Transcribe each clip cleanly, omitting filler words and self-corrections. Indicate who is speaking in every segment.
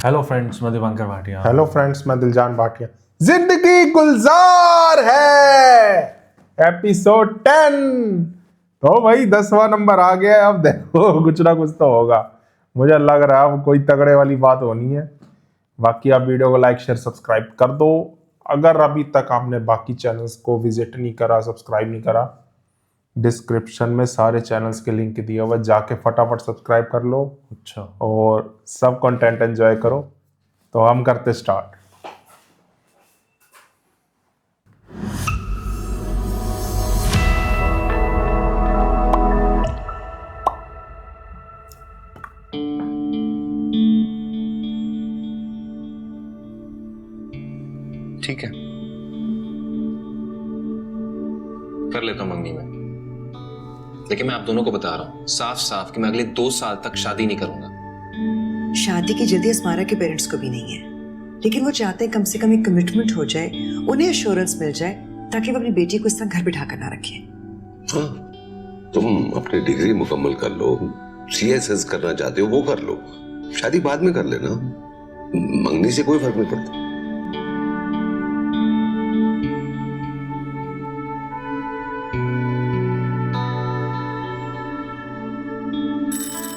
Speaker 1: Hello friends, मैं दिवांकर Bhatia.
Speaker 2: Hello friends, मैं दिलजान भाटिया। जिंदगी गुलजार है एपिसोड 10। तो भाई 10वां नंबर आ गया है। अब देखो कुछ ना कुछ तो होगा, मुझे लग रहा है अब कोई तगड़े वाली बात होनी है। बाकी आप वीडियो को लाइक शेयर सब्सक्राइब कर दो। अगर अभी तक आपने बाकी चैनल्स को विजिट नहीं करा, सब्सक्राइब नहीं करा, डिस्क्रिप्शन में सारे चैनल्स के लिंक दिए हुए, जाके फटाफट सब्सक्राइब कर लो।
Speaker 1: अच्छा,
Speaker 2: और सब कंटेंट एंजॉय करो। तो हम करते स्टार्ट।
Speaker 3: ठीक है, कर लेता हूं मंगनी में। लेकिन मैं आप दोनों को बता रहा हूं साफ साफ कि मैं अगले 2 साल तक शादी नहीं करूंगा।
Speaker 4: शादी की जल्दी अस्मारा के पेरेंट्स को भी नहीं है, लेकिन वो चाहते हैं कम से कम एक कमिटमेंट हो जाए, उन्हें एश्योरेंस मिल जाए, ताकि वो अपनी बेटी को इस तरह घर बिठा कर ना रखें।
Speaker 5: हाँ, तुम अपनी डिग्री मुकम्मल कर लो, CSS करना चाहते हो वो कर लो, शादी बाद में कर लेना, मंगनी से कोई फर्क नहीं पड़ता।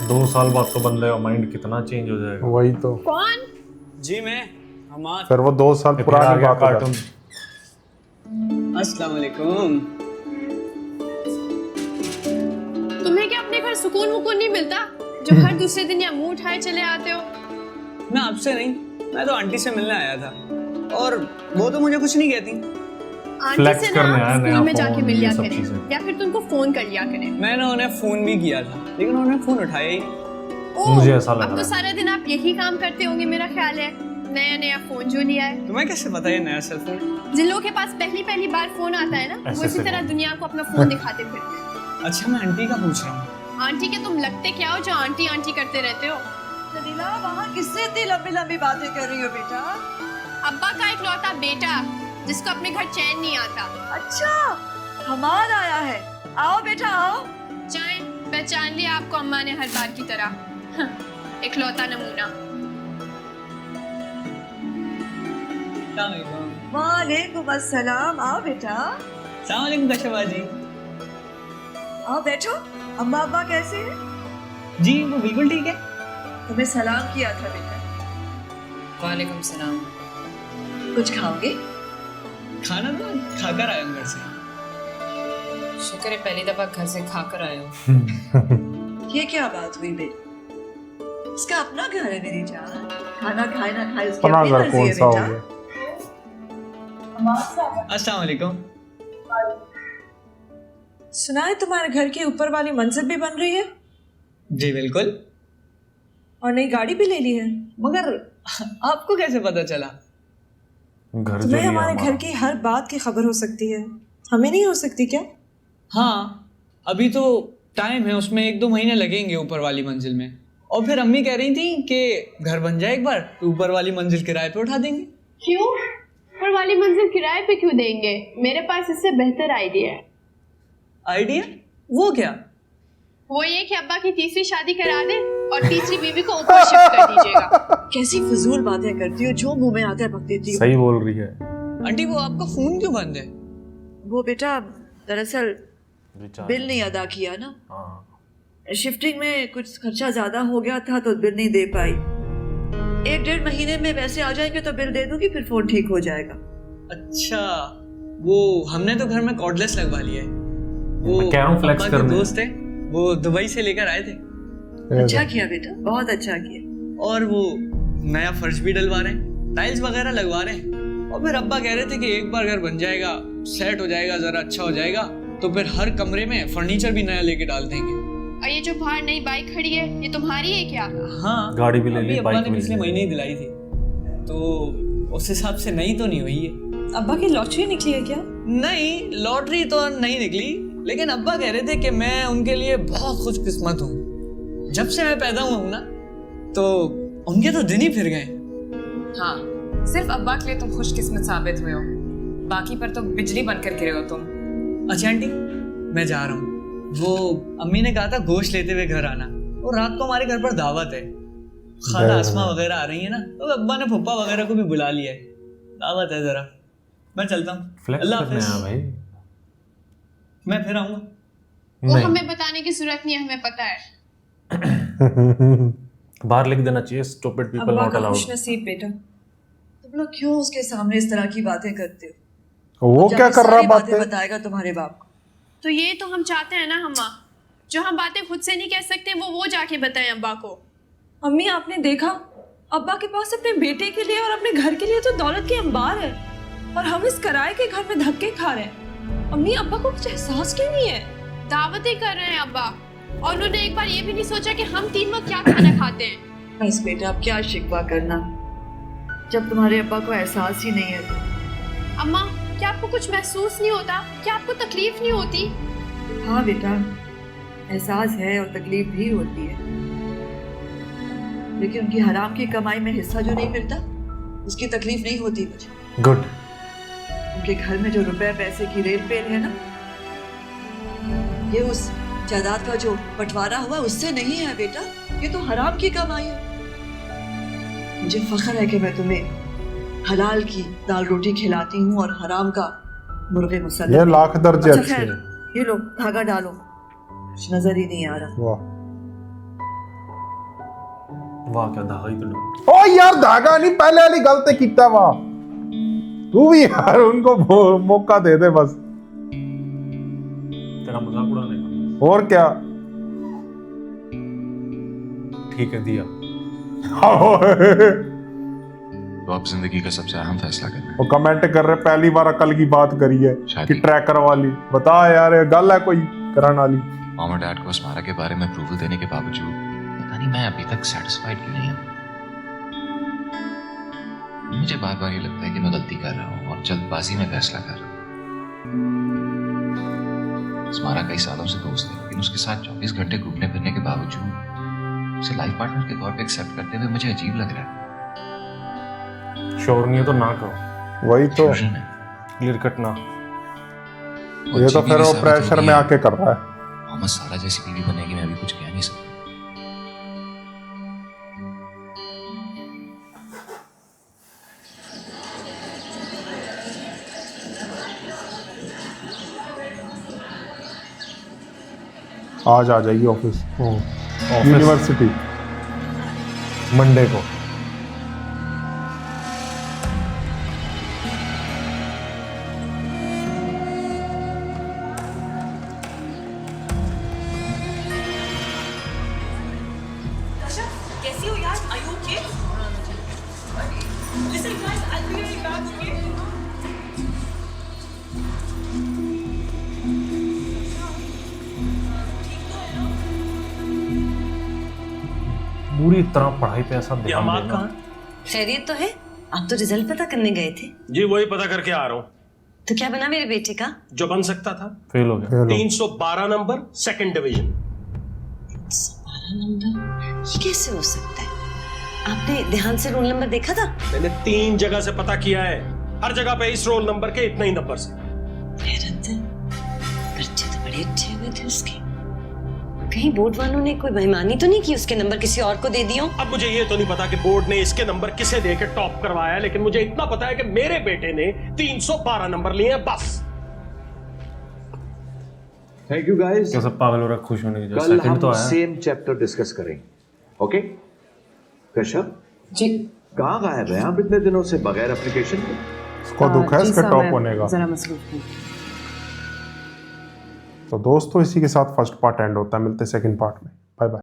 Speaker 1: 2 साल बाद तो बंदे का माइंड कितना चेंज हो जाएगा।
Speaker 2: वही तो।
Speaker 6: कौन?
Speaker 7: जी मैं हमार।
Speaker 2: फिर वो 2 साल पुरानी बात हो
Speaker 1: कार्टून।
Speaker 2: जाती।
Speaker 7: अस्सलाम वालेकुम।
Speaker 6: तुम्हें क्या अपने घर सुकून वकून नहीं मिलता जो हर दूसरे दिन या मुंह उठाए चले आते हो?
Speaker 7: मैं आपसे नहीं, मैं तो आंटी से मिलने आया था और वो तो मुझे कुछ नहीं कहती।
Speaker 6: आंटी
Speaker 1: Flex
Speaker 6: से
Speaker 1: करने
Speaker 6: ना
Speaker 1: आया, नया
Speaker 6: स्कूल में जाके
Speaker 1: फोन,
Speaker 6: मिल
Speaker 1: ये
Speaker 6: लिया
Speaker 1: सब
Speaker 6: करें
Speaker 1: चीजें।
Speaker 6: या फिर तुमको फोन कर लिया करें।
Speaker 7: मैंने उन्हें फोन भी किया था, लेकिन उन्होंने फोन उठाया ही।
Speaker 1: मुझे ऐसा लग
Speaker 6: अब
Speaker 1: रहा
Speaker 6: तो
Speaker 1: है।
Speaker 6: सारा दिन आप यही काम करते होंगे, मेरा ख्याल है। नया नया फोन जो लिया है,
Speaker 7: तुम्हें कैसे पता ये नया सेल फोन है?
Speaker 6: जिन लोगों के पास पहली बार फोन आता है ना, वो
Speaker 1: ऐसे
Speaker 6: इसी
Speaker 1: से
Speaker 6: तरह
Speaker 1: बोल।
Speaker 6: दुनिया को अपना फोन दिखाते फिरते हैं।
Speaker 7: अच्छा, मैं आंटी का पूछ रहा हूँ।
Speaker 6: आंटी के तुम लगते क्या हो जो आंटी आंटी करते रहते हो?
Speaker 4: सलीला, वहाँ किससे इतनी लंबी लंबी बातें कर रही हो बेटा?
Speaker 6: अब्बा का इकलौता बेटा जिसको अपने घर चैन नहीं आता।
Speaker 4: अच्छा, हमार आया है। आओ बेटा आओ।
Speaker 6: चाहे पहचान लिया आपको अम्मा ने हर बार की तरह। इकलौता नमूना।
Speaker 4: वालेकुम अस्सलाम। आओ बेटा
Speaker 7: अस्सलाम वालेकुम कशबा जी।
Speaker 4: आओ बैठो। अम्मा अब्बा कैसे हैं?
Speaker 7: जी वो बिल्कुल ठीक है।
Speaker 4: तुम्हें सलाम किया था बेटा।
Speaker 6: वालेकुम सलाम।
Speaker 4: कुछ खाओगे?
Speaker 7: खाना तो खाकर आया हूँ घर से।
Speaker 6: शुक्र है पहली दफा घर से खाकर आए हो।
Speaker 4: ये क्या बात हुई बेटा? इसका अपना घर है मेरी जान। खाना खाए ना खाए उसकी
Speaker 2: अपना
Speaker 4: अपनी
Speaker 2: घर
Speaker 4: मर्जी
Speaker 2: कौन
Speaker 4: है
Speaker 2: सा हो
Speaker 4: बेटा।
Speaker 2: गया?
Speaker 7: अस्सलाम वालेकुम।
Speaker 4: सुना है तुम्हारे घर की ऊपर वाली मंजिल भी बन रही है
Speaker 7: जी बिल्कुल।
Speaker 4: और नई गाड़ी भी ले ली है।
Speaker 7: मगर आपको कैसे पता चला?
Speaker 1: घर जो
Speaker 4: तुम्हें
Speaker 1: लिया
Speaker 4: हमारे घर
Speaker 1: हमारा।
Speaker 4: की हर बात की खबर हो सकती है, हमें नहीं हो सकती क्या?
Speaker 7: हाँ, अभी तो टाइम है, उसमें 1-2 महीने लगेंगे ऊपर वाली मंजिल में। और फिर अम्मी कह रही थी कि घर बन जाए एक बार तो ऊपर वाली मंजिल किराए पे उठा देंगे।
Speaker 6: क्यों? ऊपर वाली मंजिल किराए पे क्यों देंगे? मेरे पास इससे बेहतर आइडिया है।
Speaker 7: आइडिया? वो क्या?
Speaker 6: वो ये कि अब्बा की तीसरी शादी करा दे और तीसरी बीवी को ऊपर शिफ्ट कर दीजिएगा।
Speaker 4: कैसी फजूल बातें करती हो, जो मुंह में आता है बक देती हो।
Speaker 1: सही बोल रही है।
Speaker 7: आंटी वो आपका फोन क्यों बंद है?
Speaker 4: वो बेटा दरअसल
Speaker 1: बेचारा।
Speaker 4: बिल नहीं अदा किया ना,
Speaker 1: हाँ।
Speaker 4: शिफ्टिंग में कुछ खर्चा ज्यादा हो गया था तो बिल नहीं दे पाई। 1-1.5 महीने में पैसे आ जाएंगे तो बिल दे दूंगी, फिर फोन ठीक हो जाएगा।
Speaker 7: अच्छा, वो हमने तो घर में कॉर्डलेस लगवा लिया है। वो
Speaker 1: मैं कह रहा हूँ flex
Speaker 7: पापा के
Speaker 1: करने।
Speaker 7: दोस्त है, वो दुबई से लेकर आए थे
Speaker 4: अच्छा किया बेटा, बहुत अच्छा किया।
Speaker 7: और वो नया फर्श भी डलवा रहे हैं, टाइल्स वगैरह लगवा रहे हैं। और फिर अब्बा कह रहे थे कि एक बार घर बन जाएगा, सेट हो जाएगा, जरा अच्छा हो जाएगा, तो फिर हर कमरे में फर्नीचर भी नया लेके डाल देंगे।
Speaker 6: और ये जो बाहर नई बाइक खड़ी है, ये तुम्हारी है क्या?
Speaker 7: हाँ,
Speaker 1: गाड़ी भी ले ली,
Speaker 7: अभी अब्बा
Speaker 1: बाइक
Speaker 7: ने
Speaker 1: भी
Speaker 7: पिछले
Speaker 1: ले ली।
Speaker 7: महीने ही दिलाई थी, तो उस हिसाब से नई तो नहीं हुई है।
Speaker 4: अब्बा की लॉटरी निकली है क्या?
Speaker 7: नहीं, लॉटरी तो नहीं निकली, लेकिन अब्बा कह रहे थे कि मैं उनके लिए बहुत खुशकिस्मत हूँ। जब से मैं पैदा हुआ हूँ ना, तो उनके तो दिन ही फिर गए।
Speaker 8: हाँ, सिर्फ अब्बा के लिए तुम खुशकिस्मत साबित हुए हो, बाकी पर तो बिजली बनकर गिरे हो तुम।
Speaker 7: अच्छा आंटी, मैं जा रहा हूँ। वो अम्मी ने कहा था गोश्त लेते हुए घर आना, और रात को हमारे घर पर दावत है। खाला आसमा वगैरह आ रही है ना, तो अब्बा ने फुप्पा वगैरह को भी बुला लिया है। दावत है जरा, मैं चलता हूँ।
Speaker 1: फ्लेक्स
Speaker 7: अल्लाह
Speaker 1: करने
Speaker 7: हाफिज।
Speaker 1: आया भाई।
Speaker 7: मैं फिर आऊंगा।
Speaker 6: वो
Speaker 1: नहीं,
Speaker 6: हमें बताने की जरूरत नहीं है, हमें पता है।
Speaker 1: बाहर लिख देना चाहिए स्टूपिड पीपल
Speaker 9: अब्बा
Speaker 1: नॉट
Speaker 9: का
Speaker 1: अलाउड।
Speaker 9: खुशनसीब बेटा। तुम लोग क्यों उसके सामने इस तरह की बातें करते हो?
Speaker 2: वो क्या कर रहा बातें?
Speaker 9: बताएगा तुम्हारे बाप को।
Speaker 6: तो ये तो हम चाहते हैं ना अम्मा, जो हम बातें खुद से नहीं कह सकते वो जाके बताएं अब्बा को।
Speaker 9: अम्मी आपने देखा, अब्बा के पास अपने बेटे के लिए और अपने घर के लिए तो दौलत के अंबार है, और हम इस किराए के घर में धक्के खा रहे हैं। अम्मी अब्बा को कुछ एहसास क्यों नहीं है?
Speaker 6: दावतें कर रहे हैं अब्बा, और उन्होंने एक बार ये भी नहीं सोचा कि हम 3 वक्त क्या खाना खाते हैं।
Speaker 9: बस बेटा, अब क्या शिकवा करना, जब तुम्हारे अब्बा को एहसास ही नहीं है तो।
Speaker 6: अम्मा, क्या आपको कुछ महसूस नहीं होता? क्या आपको तकलीफ नहीं होती?
Speaker 9: हाँ बेटा, एहसास है और तकलीफ भी होती है, लेकिन उनकी हराम की कमाई में हिस्सा जो नहीं मिलता, उसकी तकलीफ नहीं होती मुझे।
Speaker 1: गुड।
Speaker 9: उनके घर में जो रुपए पैसे की रेल पेल है ना, ये उस जायदाद का जो बंटवारा हुआ उससे नहीं है बेटा, ये तो हराम की कमाई है। मुझे फख्र है कि मैं तुम्हें हलाल की दाल रोटी खिलाती हूँ और हराम का मुर्गे मुसल्लम।
Speaker 2: ये लाख दर्जे
Speaker 9: अच्छा
Speaker 2: अच्छे
Speaker 9: खैर,
Speaker 2: हैं।
Speaker 9: ये लो धागा डालो, कुछ नजर ही नहीं आ रहा।
Speaker 2: वाह
Speaker 1: वाह, क्या धागा ही तो।
Speaker 2: ओ यार धागा नहीं, पहले वाली गलती किता वाह। तू भी यार उनको मौका दे दे बस।
Speaker 1: तेरा मजाक उड़ाने का।
Speaker 2: और क्या?
Speaker 1: ठीक है, दिया।
Speaker 3: तो अब जिंदगी का सबसे अहम फैसला करना है।
Speaker 2: वो कमेंट कर रहे पहली बार अकल की बात करी है
Speaker 3: शादी।
Speaker 2: कि ट्रैकर वाली बता यार, ये गल है कोई करन वाली?
Speaker 3: मॉम और डैड को अस्मारा के बारे में अप्रूवल देने के बावजूद पता नहीं मैं अभी तक सेटिस्फाइड क्यों नहीं हूं। मुझे बार बार ये लगता है कि मैं गलती कर रहा हूँ और जल्दबाजी में फैसला कर रहा हूँ। अस्मारा कई सालों से दोस्त है, लेकिन उसके साथ 24 घंटे घूमने फिरने के बावजूद उसे लाइफ पार्टनर के तौर पे एक्सेप्ट करते हुए मुझे अजीब लग रहा है।
Speaker 1: श्योर नहीं है तो ना करो।
Speaker 2: वही तो,
Speaker 3: Confusion है।
Speaker 1: क्लियर कट ना।
Speaker 2: ये तो फिर वो प्रेशर में आके कर रहा है।
Speaker 3: मोहम्मद सारा जैसी बीवी बनेगी, मैं अभी कुछ कह नहीं सकता।
Speaker 2: आज आ जाइए ऑफिस, यूनिवर्सिटी
Speaker 1: मंडे को।
Speaker 9: कैसी हो यार? Are you okay? Listen guys, I'll be right back, okay?
Speaker 1: पूरी तरह पढ़ाई पे ऐसा ध्यान देना।
Speaker 10: खैरियत तो है? आप तो रिजल्ट पता करने गए थे।
Speaker 11: जी वही पता करके आ रहा हूँ।
Speaker 10: तो क्या बना मेरे बेटे का?
Speaker 11: जो बन सकता था।
Speaker 1: फेल हो गया।
Speaker 11: 312 नंबर, सेकंड डिवीजन।
Speaker 10: 12 नंबर? ये कैसे हो सकता है? आपने ध्यान से रोल नंबर देखा था?
Speaker 11: मैंने 3 जगह से पता किया है, हर जगह पे इस रोल नंबर के इतने ही नंबर से।
Speaker 10: बच्चे तो बड़े अच्छे हुए थे उसके। कहीं बोर्ड वालों ने कोई बेईमानी तो नहीं की, उसके नंबर किसी और को दे दियो?
Speaker 11: अब मुझे ये तो नहीं पता कि बोर्ड ने इसके नंबर किसे दे के टॉप करवाया, लेकिन मुझे इतना पता है कि मेरे बेटे ने 312 नंबर लिए हैं बस।
Speaker 12: Thank you guys.
Speaker 1: क्या सब पागल हो रहा है खुश होने की? जो
Speaker 12: कल
Speaker 1: सेकंड
Speaker 12: हम
Speaker 1: तो आया।
Speaker 12: सेम चैप्टर डिस्कस करेंगे। ओके कश्यप
Speaker 9: जी
Speaker 12: कहाँ गायब है आप इतने दिनों से बगैर एप्लीकेशन के?
Speaker 2: इसको दुख है इसके टॉप होने का।
Speaker 9: जरा मसरूफ हूँ।
Speaker 2: तो दोस्तों इसी के साथ फर्स्ट पार्ट एंड होता है, मिलते हैं सेकंड पार्ट में।